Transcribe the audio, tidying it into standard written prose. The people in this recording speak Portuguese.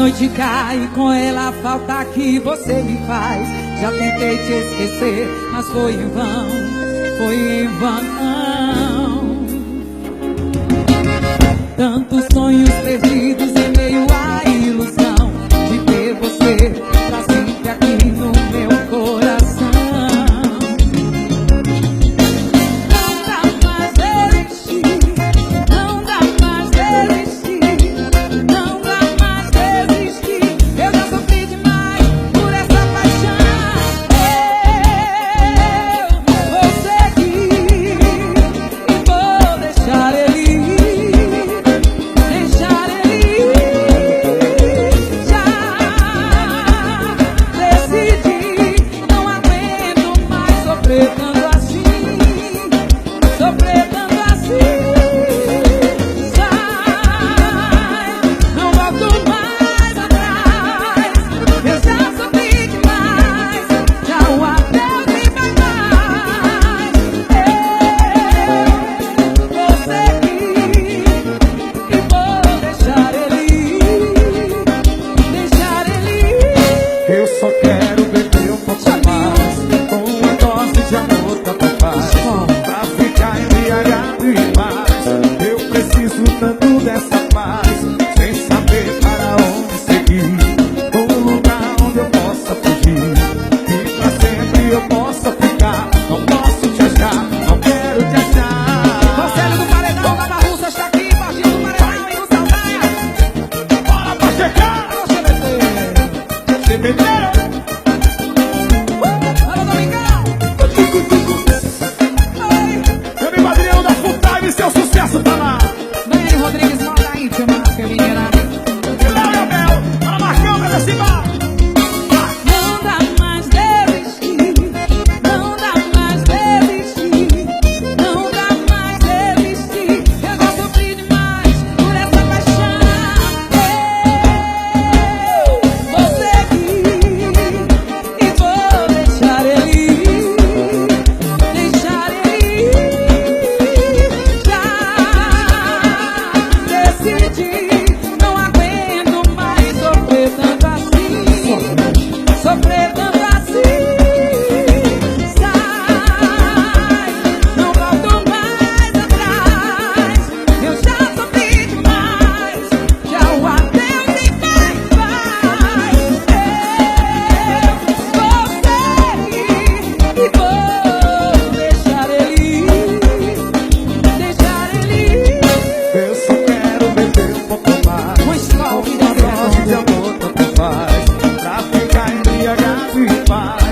noite cai, com ela a falta que você me faz. Já tentei te esquecer, mas foi em vão, foi em vão. Tantos sonhos perdidos em meio à ilusão de ter você pra sempre aqui no meu coração. Não dá mais desistir, não dá mais desistir, não dá mais desistir. Eu já sofri demais por essa paixão. Eu vou seguir e vou deixar ele ir, deixar ele ir. Já decidi, não aguento mais sofrer tanto assim, sofrer tanto assim. Sai, não volto mais atrás. Eu já sofri demais, já o adeus e vai mais. Eu vou seguir e vou deixar ele ir, deixar ele ir. Eu só quero beber um pouco mais, com uma dose de amor tanto faz, pra ficar embriagado em paz. Eu preciso tanto dessa paz, sem saber para onde seguir, um lugar onde eu possa fugir e pra sempre eu possa ficar. Não posso te achar, não quero te achar. Conselho do Paredão, Nova Russa está aqui, partindo do Paredão e no saudade. Bora pra checar! Alô, CBT. CBT! Alô, Domingão. Oi. Meu amigo Adriano da Full Time, seu sucesso tá lá! Dani Rodrigues, manda aí, filma, mineirada. Meu Bel, para Marcão, cadê esse bar? Não dá mais desistir, não dá mais desistir, não dá mais desistir. Eu já sofri demais por essa paixão. Eu vou seguir e vou deixar ele ir, deixar ele ir. Já decidi, não aguento mais sofrer tanto assim, sofrer tanto assim. Sai, não volto mais atrás. Eu já sofri demais, já o adeus e vai, vai. Eu vou seguir e vou deixar ele ir, deixar ele ir. Eu só quero beber um pouco mais, Com escola, uma dose de amor tanto faz, pra ficar embriagado em paz.